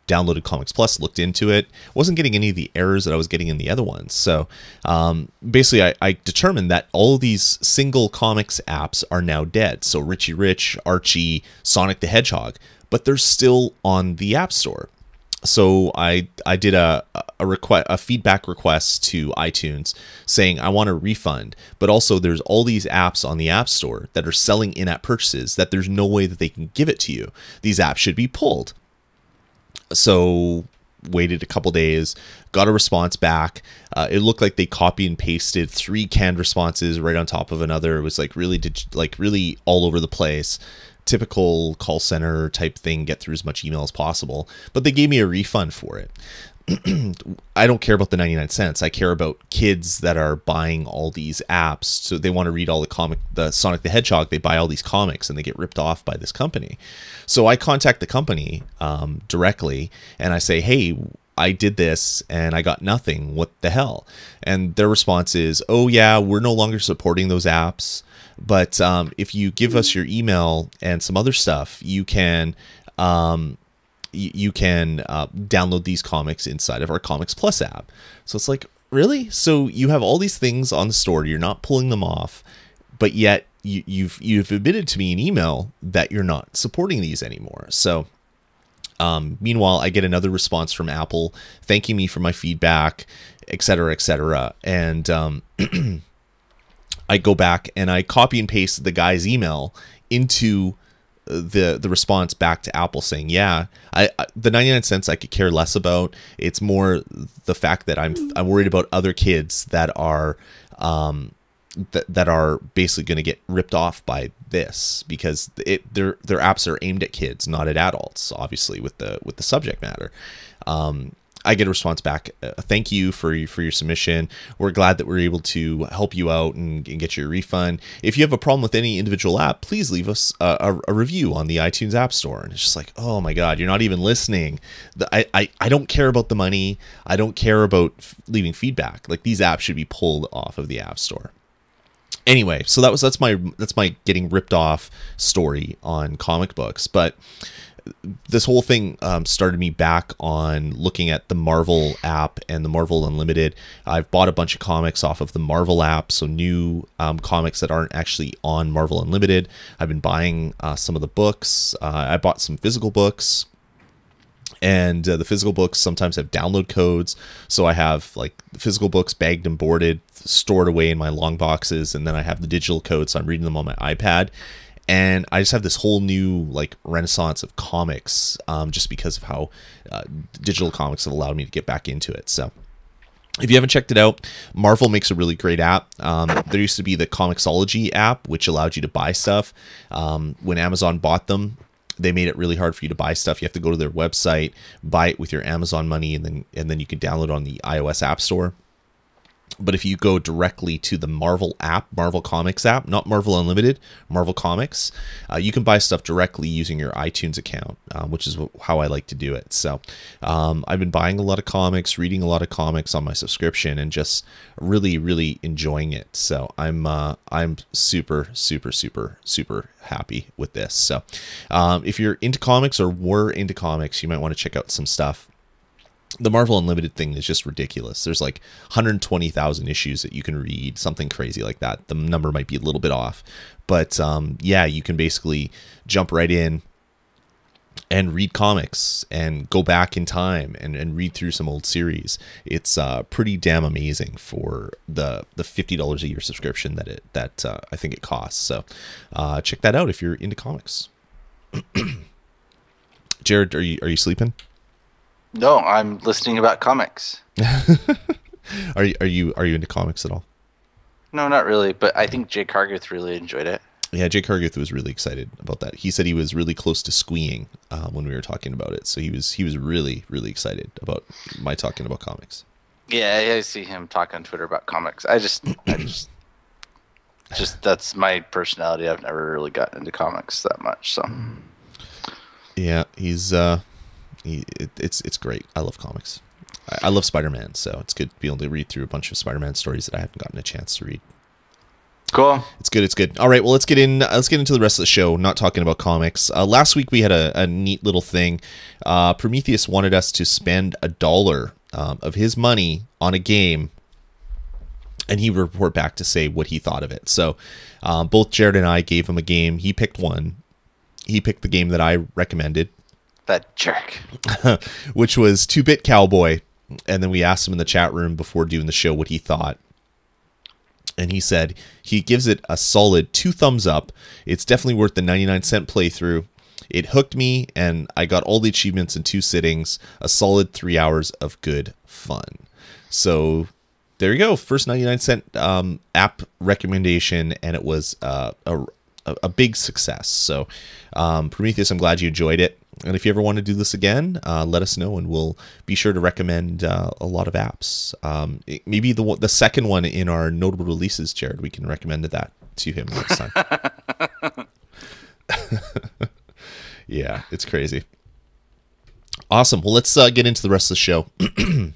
downloaded Comics Plus, looked into it, wasn't getting any of the errors that I was getting in the other ones. So basically I determined that all of these single comics apps are now dead. So Richie Rich, Archie, Sonic the Hedgehog, but they're still on the App Store. So I did a feedback request to iTunes saying I want a refund, but also there's all these apps on the App Store that are selling in-app purchases that there's no way that they can give it to you. These apps should be pulled. So waited a couple days, got a response back. It looked like they copy and pasted 3 canned responses right on top of another. It was like really all over the place. Typical call center type thing, get through as much email as possible. But they gave me a refund for it. I don't care about the 99 cents. I care about kids that are buying all these apps. So they want to read all the Sonic the Hedgehog. They buy all these comics and they get ripped off by this company. So I contact the company directly and I say, hey, I did this and I got nothing. What the hell? And their response is, oh yeah, we're no longer supporting those apps. But if you give us your email and some other stuff, you can download these comics inside of our Comics Plus app. So it's like, Really? So you have all these things on the store, you're not pulling them off, but yet you've admitted to me in email that you're not supporting these anymore. So meanwhile, I get another response from Apple thanking me for my feedback, et cetera, et cetera. And I go back and I copy and paste the guy's email into the response back to Apple saying, yeah, the 99 cents I could care less about. It's more the fact that I'm worried about other kids that are that are basically going to get ripped off by this, because their apps are aimed at kids, not at adults, obviously, with the subject matter. I get a response back, thank you for your submission. We're glad that we're able to help you out and get your refund. If you have a problem with any individual app, please leave us a review on the iTunes App Store. And it's just like, oh my God, you're not even listening. I don't care about the money. I don't care about leaving feedback. Like, these apps should be pulled off of the App Store. Anyway, so that's my getting ripped off story on comic books. But this whole thing started me back on looking at the Marvel app and the Marvel Unlimited. I've bought a bunch of comics off of the Marvel app, so new comics that aren't actually on Marvel Unlimited. I've been buying some of the books. I bought some physical books. And the physical books sometimes have download codes. So I have like the physical books bagged and boarded, stored away in my long boxes. And then I have the digital codes. So I'm reading them on my iPad. And I just have this whole new like renaissance of comics just because of how digital comics have allowed me to get back into it. So if you haven't checked it out, Marvel makes a really great app. There used to be the Comixology app, which allowed you to buy stuff. When Amazon bought them, they made it really hard for you to buy stuff. You have to go to their website, buy it with your Amazon money, and then you can download it on the iOS App Store. But if you go directly to the Marvel app, Marvel Comics app, not Marvel Unlimited, Marvel Comics, you can buy stuff directly using your iTunes account, which is how I like to do it. So I've been buying a lot of comics, reading a lot of comics on my subscription, and just really, really enjoying it. So I'm super, super, super, super happy with this. So if you're into comics or were into comics, you might want to check out some stuff. The Marvel Unlimited thing is just ridiculous. There's like 120,000 issues that you can read, something crazy like that. The number might be a little bit off, but yeah, you can basically jump right in and read comics and go back in time and read through some old series. It's pretty damn amazing for the $50 a year subscription that I think it costs. So check that out if you're into comics. Jared, are you sleeping? No, I'm listening about comics. Are you into comics at all? No, not really, but I think Jake Harguth really enjoyed it. Yeah, Jake Harguth was really excited about that. He said he was really close to squeeing when we were talking about it. So he was really, really excited about my talking about comics. Yeah, I see him talk on Twitter about comics. I just that's my personality. I've never really gotten into comics that much. So yeah, it's great. I love comics. I love Spider-Man, so it's good to be able to read through a bunch of Spider-Man stories that I haven't gotten a chance to read. Cool. It's good. All right, well, let's get into the rest of the show, not talking about comics. Last week we had a neat little thing. Prometheus wanted us to spend $1 of his money on a game, and he would report back to say what he thought of it. So both Jared and I gave him a game. He picked one. He picked the game that I recommended. That jerk. Which was 2-Bit Cowboy. And then we asked him in the chat room before doing the show what he thought. And he said he gives it a solid 2 thumbs up. It's definitely worth the 99-cent playthrough. It hooked me, and I got all the achievements in 2 sittings. A solid 3 hours of good fun. So there you go. First 99-cent app recommendation, and it was a big success. So Prometheus, I'm glad you enjoyed it. And if you ever want to do this again, let us know, and we'll be sure to recommend a lot of apps. Maybe the second one in our notable releases, Jared, we can recommend that to him next time. Yeah, it's crazy. Awesome. Well, let's get into the rest of the show. I'm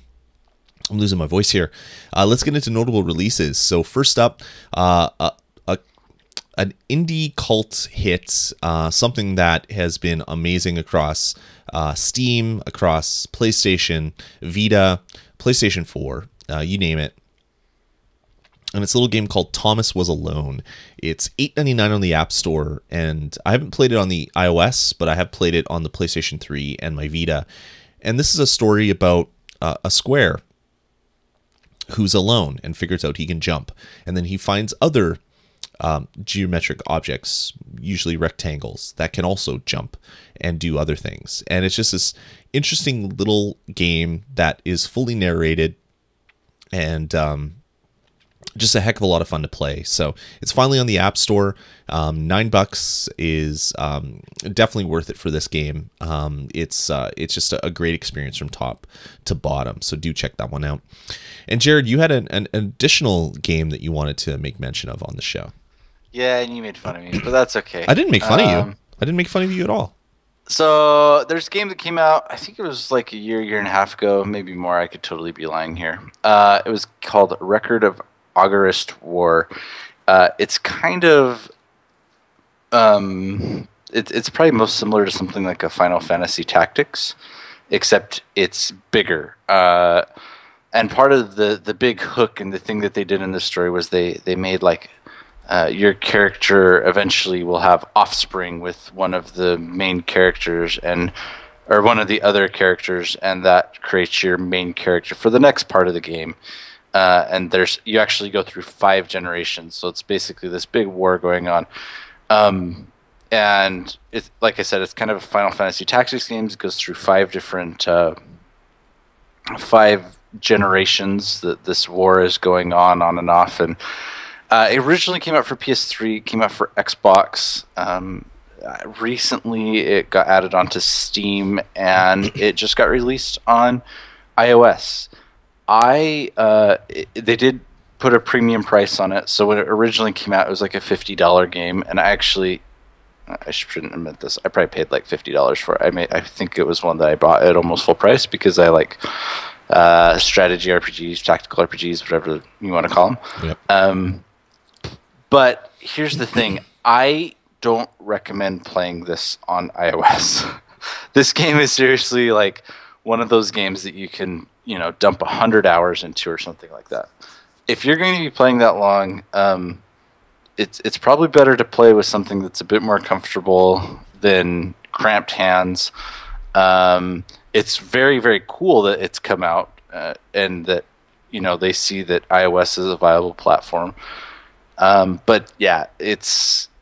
losing my voice here. Let's get into notable releases. So first up, an indie cult hit, something that has been amazing across Steam, across PlayStation, Vita, PlayStation 4. you name it. And it's a little game called Thomas Was Alone. It's $8.99 on the App Store, and I haven't played it on the iOS, but I have played it on the PlayStation 3 and my Vita. And this is a story about a square who's alone and figures out he can jump. And then he finds other geometric objects, usually rectangles, that can also jump and do other things. And it's just this interesting little game that is fully narrated and just a heck of a lot of fun to play. So it's finally on the App Store. $9 is definitely worth it for this game. It's just a great experience from top to bottom. So do check that one out. And Jared, you had an additional game that you wanted to make mention of on the show. Yeah, and you made fun of me, but that's okay. I didn't make fun of you. I didn't make fun of you at all. So there's a game that came out, I think it was like a year and a half ago, maybe more. I could totally be lying here. It was called Record of Augurast War. It's kind of it's probably most similar to something like a Final Fantasy Tactics, except it's bigger. And part of the big hook and the thing that they did in this story was they made like your character eventually will have offspring with one of the main characters or one of the other characters, and that creates your main character for the next part of the game. And you actually go through 5 generations, so it's basically this big war going on. And it's like I said, it's kind of a Final Fantasy Tactics game. It goes through 5 different 5 generations that this war is going on and off. And it originally came out for PS3, came out for Xbox. Recently, it got added onto Steam, and it just got released on iOS. They did put a premium price on it. So when it originally came out, it was like a $50 game, and I shouldn't admit this. I probably paid like $50 for it. I think it was one that I bought at almost full price because I like strategy RPGs, tactical RPGs, whatever you want to call them. Yep. But here's the thing: I don't recommend playing this on iOS. This game is seriously like one of those games that you can, dump 100 hours into or something like that. If you're going to be playing that long, it's probably better to play with something that's a bit more comfortable than cramped hands. It's very, very cool that it's come out and that they see that iOS is a viable platform. But yeah,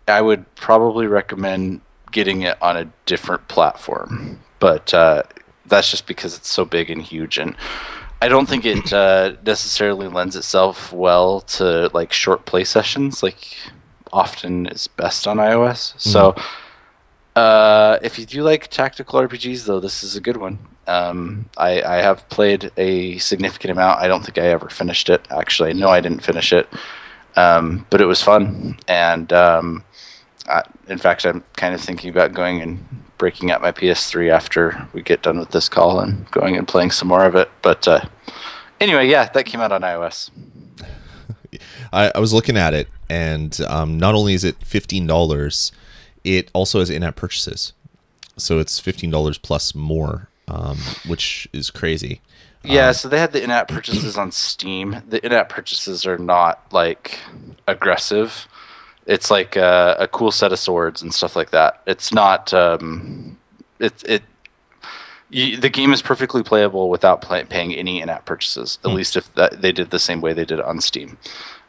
I would probably recommend getting it on a different platform. But that's just because it's so big and huge, and I don't think it necessarily lends itself well to like short play sessions, like often is best on iOS. So if you do like tactical RPGs, though, this is a good one. I have played a significant amount. I don't think I ever finished it. Actually, I know I didn't finish it, but it was fun. And in fact, I'm kind of thinking about going and breaking out my PS3 after we get done with this call and going and playing some more of it. But anyway, yeah, that came out on iOS. I was looking at it, and not only is it $15, it also has in-app purchases. So it's $15 plus more, which is crazy. Yeah, so they had the in-app purchases on Steam. The in-app purchases are not like aggressive. It's like a cool set of swords and stuff like that. It's not. The game is perfectly playable without paying any in-app purchases. At least if they did the same way they did it on Steam.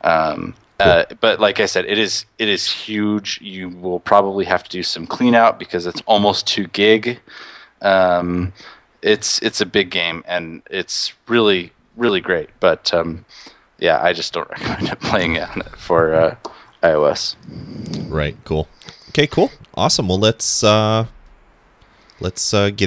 Cool. But like I said, it is huge. You will probably have to do some clean out because it's almost 2 gig. It's a big game, and it's really, really great. But yeah, I just don't recommend playing it for iOS. Right. Cool. Okay. Cool. Awesome. Well, let's get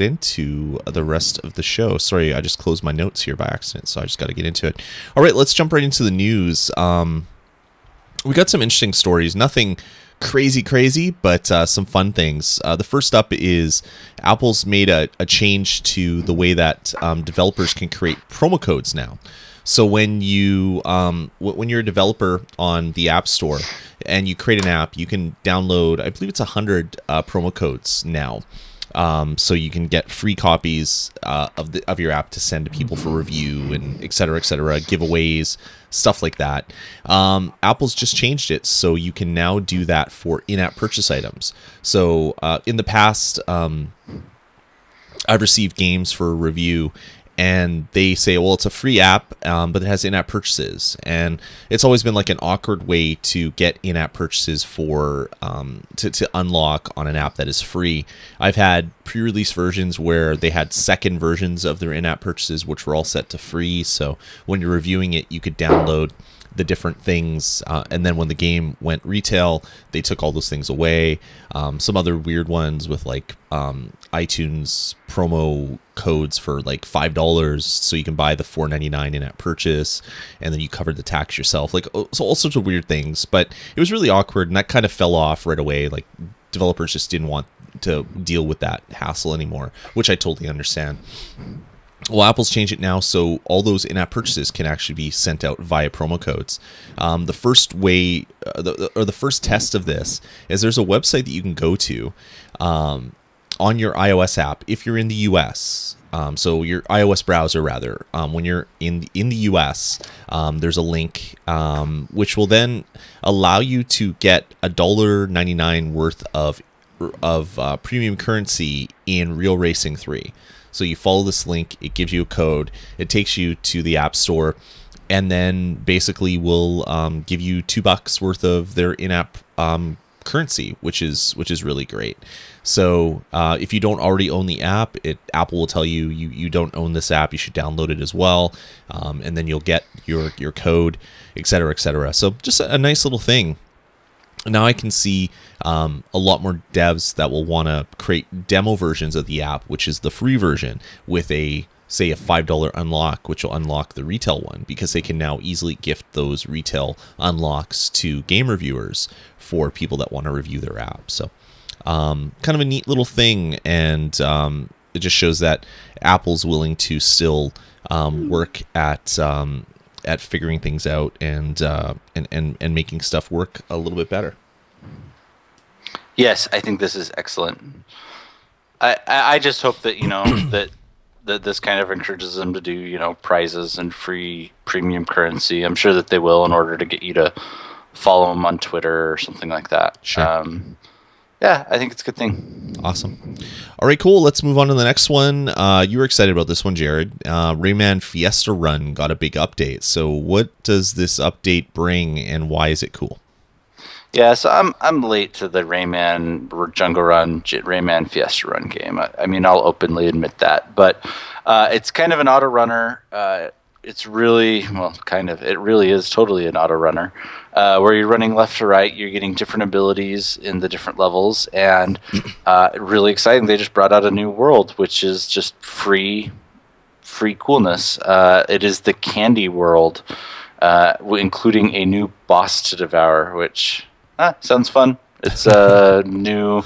into the rest of the show. Sorry, I just closed my notes here by accident, so I just got to get into it. All right, let's jump right into the news. We got some interesting stories. Nothing crazy, but some fun things. The first up is Apple's made a change to the way that developers can create promo codes now. So when you're a developer on the App Store and you create an app, you can download, I believe it's 100 promo codes now. So you can get free copies of your app to send to people for review, and et cetera, giveaways, stuff like that. Apple's just changed it, so you can now do that for in-app purchase items. So in the past, I've received games for review, and they say, well, it's a free app, but it has in-app purchases. And it's always been like an awkward way to get in-app purchases for to unlock on an app that is free. I've had pre-release versions where they had second versions of their in-app purchases, which were all set to free. So when you're reviewing it, you could download the different things, and then when the game went retail, they took all those things away. Some other weird ones with like iTunes promo codes for like $5, so you can buy the $4.99 in-app purchase, and then you covered the tax yourself. Like, so all sorts of weird things, but it was really awkward, and that kind of fell off right away. Like, developers just didn't want to deal with that hassle anymore, which I totally understand. Well, Apple's changed it now, so all those in-app purchases can actually be sent out via promo codes. The first way, the first test of this is there's a website that you can go to on your iOS app if you're in the US. So your iOS browser, rather, when you're in the US, there's a link which will then allow you to get $1.99 worth of premium currency in Real Racing 3. So you follow this link, it gives you a code, it takes you to the App Store, and then basically will give you $2 worth of their in-app currency, which is really great. So if you don't already own the app, Apple will tell you you don't own this app, you should download it as well, and then you'll get your code, et cetera, et cetera. So just a nice little thing. Now I can see a lot more devs that will want to create demo versions of the app, which is the free version, with say a $5 unlock, which will unlock the retail one, because they can now easily gift those retail unlocks to game reviewers for people that want to review their app. So kind of a neat little thing, and it just shows that Apple's willing to still work at figuring things out and making stuff work a little bit better. Yes, I think this is excellent. I just hope that that this kind of encourages them to do prizes and free premium currency. I'm sure that they will, in order to get you to follow them on Twitter or something like that. Sure. Yeah, I think it's a good thing. Awesome. All right, cool. Let's move on to the next one. You were excited about this one, Jared. Rayman Fiesta Run got a big update. So what does this update bring, and why is it cool? Yeah, so I'm late to the Rayman Jungle Run, Rayman Fiesta Run game. I mean, I'll openly admit that, but it's kind of an auto runner. It's really, it really is totally an auto runner, where you're running left to right, you're getting different abilities in the different levels, and really exciting. They just brought out a new world, which is just free coolness. It is the Candy World, including a new boss to devour, which sounds fun. It's a new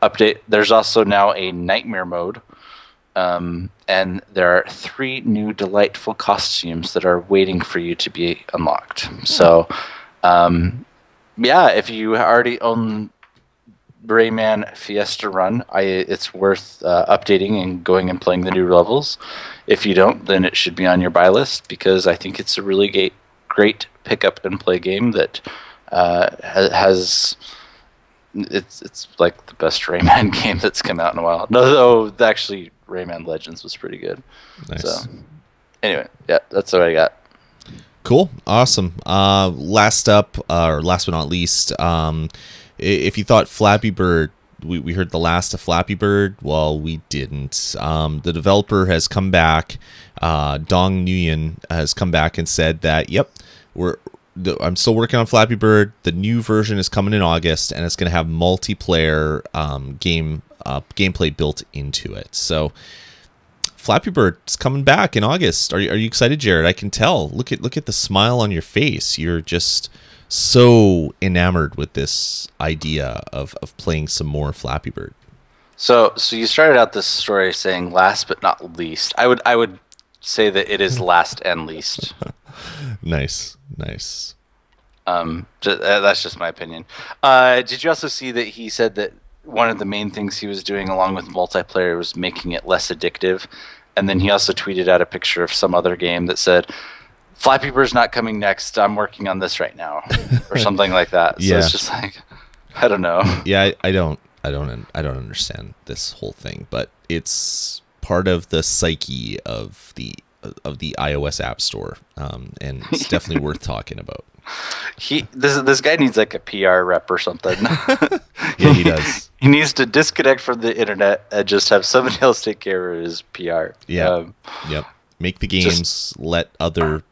update. There's also now a nightmare mode. And there are 3 new delightful costumes that are waiting for you to be unlocked. So, yeah, if you already own Rayman Fiesta Run, it's worth updating and going and playing the new levels. If you don't, then it should be on your buy list, because I think it's a really great pick up and play game that it's like the best Rayman game that's come out in a while. No, actually, Rayman Legends was pretty good. Nice. So, anyway, yeah, that's what I got. Cool, awesome. Last but not least, if you thought Flappy Bird, we heard the last of Flappy Bird. Well, we didn't. The developer has come back. Dong Nguyen has come back and said that, yep, I'm still working on Flappy Bird. The new version is coming in August, and it's going to have multiplayer gameplay built into it. So Flappy Bird's coming back in August. Are you excited, Jared? I can tell. Look at the smile on your face. You're just so enamored with this idea of playing some more Flappy Bird. So you started out this story saying last but not least. I would say that it is last and least. Nice. That's just my opinion. Did you also see that he said that one of the main things he was doing along with multiplayer was making it less addictive. And then he also tweeted out a picture of some other game that said, Flappy Bird's not coming next. I'm working on this right now, or something like that. So it's just like, I don't know. Yeah, I don't understand this whole thing, but it's part of the psyche of the iOS App Store, and it's definitely worth talking about. This guy needs like a PR rep or something. Yeah, he does. He needs to disconnect from the internet and just have somebody else take care of his PR. Yeah. Yep. Make the games. Let other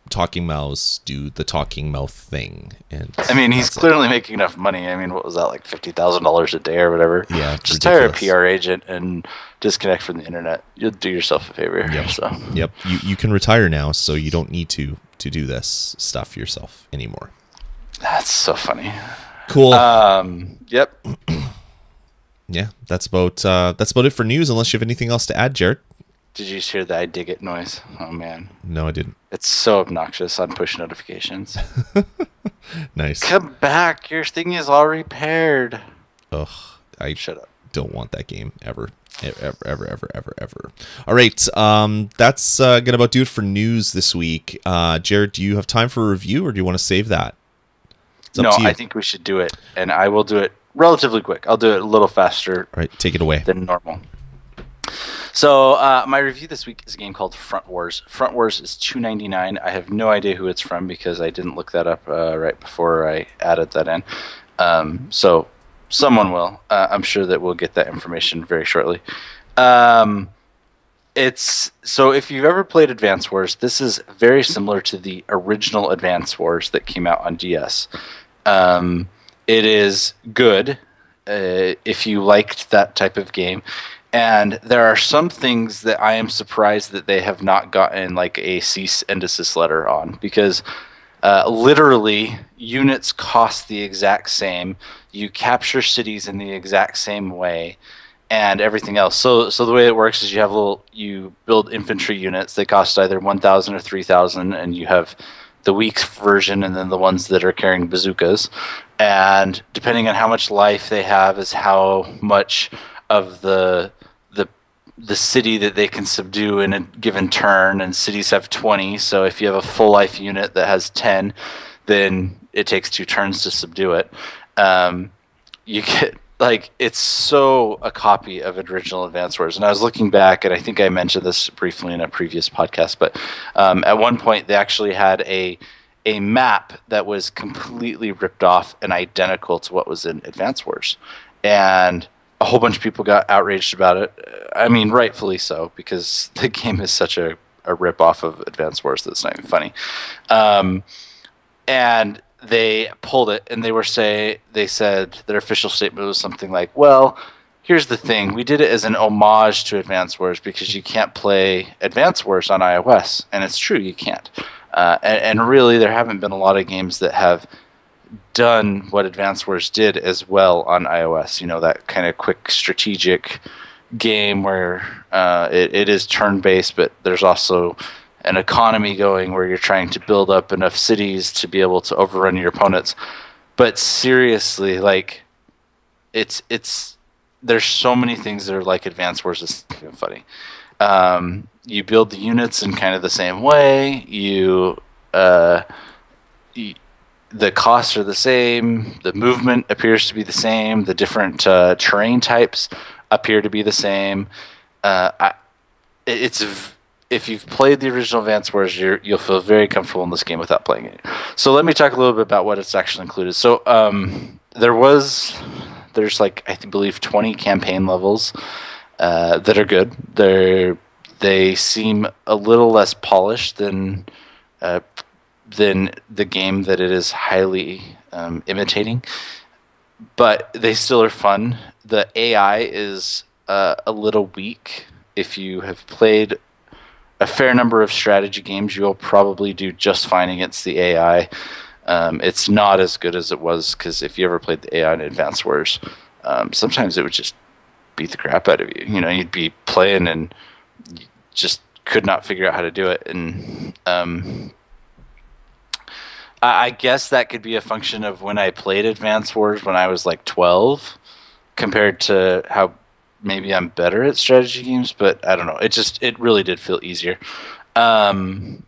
talking mouths do the talking mouth thing. And I mean, he's clearly making enough money. I mean, what was that, like $50,000 a day or whatever? Yeah. Just hire a PR agent and disconnect from the internet. You'll do yourself a favor. Yep. So. Yep. You can retire now, so you don't need to do this stuff yourself anymore. That's so funny. Cool. Yep. Yeah, that's about it for news. Unless you have anything else to add, Jared. Did you just hear the I dig it noise? Oh man. No, I didn't. It's so obnoxious on push notifications. Nice. Come back, your thing is all repaired. Ugh, I shut up. Don't want that game ever. Ever. All right, that's gonna about do it for news this week. Jared, do you have time for a review, or do you want to save that? No, I think we should do it, and I will do it relatively quick. I'll do it a little faster. All right, take it away. Than normal. So my review this week is a game called Front Wars. Front Wars is $2.99. I have no idea who it's from because I didn't look that up right before I added that in. So someone will. I'm sure that we'll get that information very shortly. It's so if you've ever played Advance Wars, this is very similar to the original Advance Wars that came out on DS. It is good if you liked that type of game. And there are some things that I am surprised that they have not gotten like a cease and desist letter on, because literally units cost the exact same. You capture cities in the exact same way, and everything else. So the way it works is you build infantry units. They cost either 1,000 or 3,000, and you have the weak version and then the ones that are carrying bazookas. And depending on how much life they have is how much of the city that they can subdue in a given turn, and cities have 20. So if you have a full life unit that has 10, then it takes 2 turns to subdue it. You get it's so a copy of original Advance Wars. And I was looking back, and I think I mentioned this briefly in a previous podcast, but at one point they actually had a map that was completely ripped off and identical to what was in Advance Wars. And a whole bunch of people got outraged about it. I mean, rightfully so, because the game is such a rip-off of Advance Wars that's not even funny. And they pulled it, and they said their official statement was something like, well, here's the thing. We did it as an homage to Advance Wars because you can't play Advance Wars on iOS. And it's true, you can't. And really, there haven't been a lot of games that have done what Advance Wars did as well on iOS. You know, that kind of quick strategic game where it is turn-based, but there's also an economy going where you're trying to build up enough cities to be able to overrun your opponents. But seriously, it's there's so many things that are like Advance Wars. It's even funny. You build the units in kind of the same way. The costs are the same. The movement appears to be the same. The different terrain types appear to be the same. If you've played the original Advance Wars, you'll feel very comfortable in this game without playing it. So let me talk a little bit about what it's actually included. So there's I believe 20 campaign levels that are good. They seem a little less polished than the game that it is highly imitating, but they still are fun. The AI is a little weak. If you have played a fair number of strategy games, you'll probably do just fine against the AI. It's not as good as it was, because if you ever played the AI in Advance Wars, sometimes it would just beat the crap out of you. You know, you'd be playing and you just could not figure out how to do it. And I guess that could be a function of when I played Advance Wars when I was 12. compared to how maybe I'm better at strategy games, but I don't know. It really did feel easier. And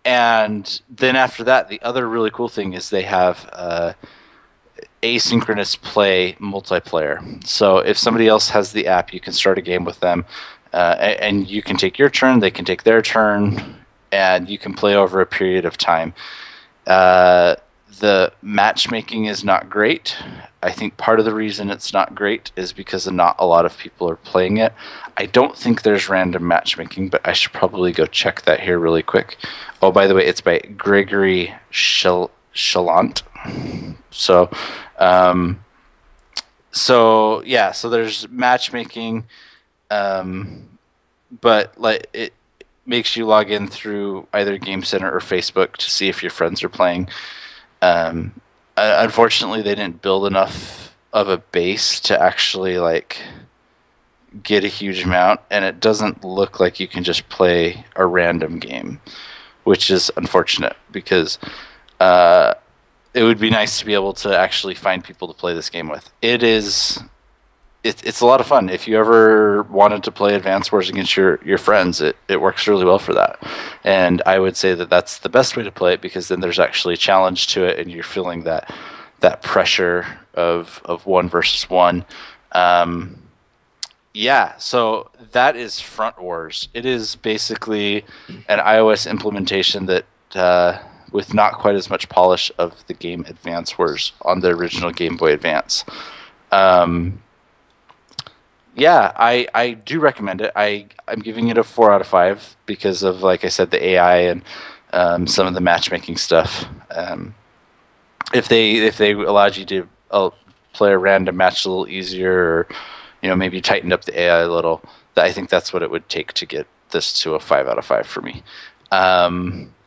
then after that, the other really cool thing is they have asynchronous play multiplayer. So if somebody else has the app, you can start a game with them, and you can take your turn, they can take their turn, and you can play over a period of time. The matchmaking is not great. I think part of the reason it's not great is because not a lot of people are playing it. I don't think there's random matchmaking, but I should probably go check that here really quick. Oh, by the way, it's by Gregory Chalant. So there's matchmaking, but like it makes you log in through either Game Center or Facebook to see if your friends are playing. Unfortunately, they didn't build enough of a base to actually like get a huge amount, and it doesn't look like you can just play a random game, which is unfortunate because it would be nice to be able to actually find people to play this game with. It's a lot of fun. If you ever wanted to play Advance Wars against your friends, it works really well for that. And I would say that that's the best way to play it, because then there's actually a challenge to it, and you're feeling that pressure of 1 versus 1. So that is Front Wars. It is basically an iOS implementation that with not quite as much polish of the game Advance Wars on the original Game Boy Advance. I do recommend it. I'm giving it a 4 out of 5 because of, like I said, the AI and some of the matchmaking stuff. If they allowed you to play a random match a little easier, or maybe tightened up the AI a little, I think that's what it would take to get this to a 5 out of 5 for me.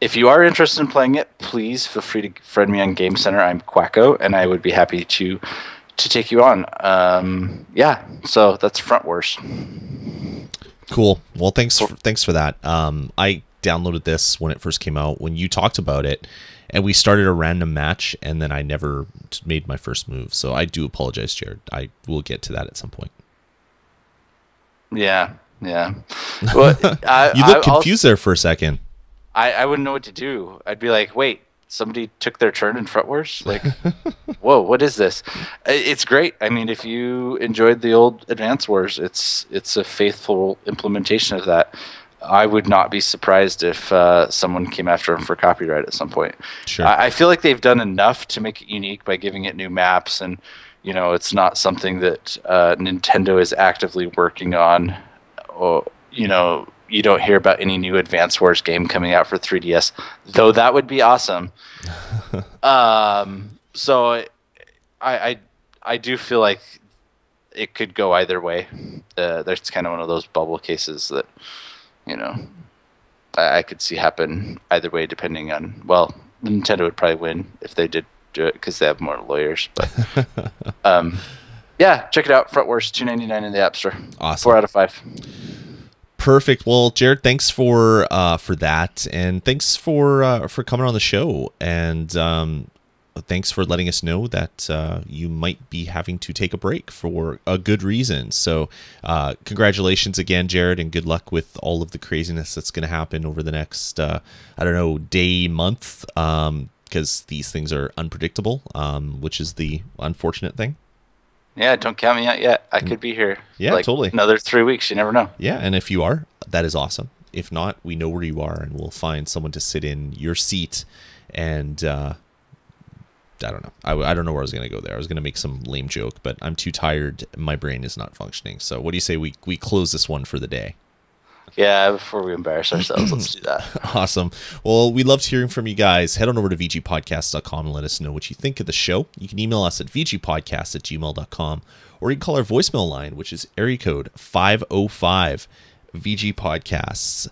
If you are interested in playing it, please feel free to friend me on Game Center. I'm Quacko, and I would be happy to take you on. So that's Front Wars. Cool. Well, thanks for that. I downloaded this when it first came out, when you talked about it, and we started a random match, and then I never made my first move. So I do apologize, Jared. I will get to that at some point. Yeah. Well, you look confused there for a second. I wouldn't know what to do. I'd be like, wait, somebody took their turn in Front Wars? Like, whoa, what is this? It's great. I mean, if you enjoyed the old Advance Wars, it's a faithful implementation of that. I would not be surprised if someone came after them for copyright at some point. Sure. I feel like they've done enough to make it unique by giving it new maps, and it's not something that Nintendo is actively working on. Or you don't hear about any new Advance Wars game coming out for 3DS, though that would be awesome. So I do feel like it could go either way. There's kind of one of those bubble cases that I could see happen either way, depending on, well, Nintendo would probably win if they did do it because they have more lawyers. But check it out. Front Wars, $2.99 in the App Store. Awesome. 4 out of 5. Perfect. Well, Jared, thanks for that, and thanks for coming on the show, and thanks for letting us know that you might be having to take a break for a good reason. So, congratulations again, Jared, and good luck with all of the craziness that's going to happen over the next day, month, because these things are unpredictable, which is the unfortunate thing. Yeah, don't count me out yet. I could be here. Yeah, totally. Another 3 weeks. You never know. Yeah, and if you are, that is awesome. If not, we know where you are, and we'll find someone to sit in your seat. And I don't know. I don't know where I was going to go there. I was going to make some lame joke, but I'm too tired. My brain is not functioning. So what do you say we close this one for the day? Yeah, before we embarrass ourselves, let's do that. Awesome. Well, we loved hearing from you guys. Head on over to vgpodcast.com and let us know what you think of the show. You can email us at vgpodcast@gmail.com, or you can call our voicemail line, which is area code 505 VG Podcasts.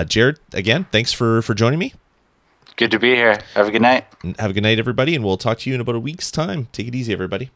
Jared, again, thanks for joining me. Good to be here. Have a good night. Have a good night, everybody, and we'll talk to you in about a week's time. Take it easy, everybody.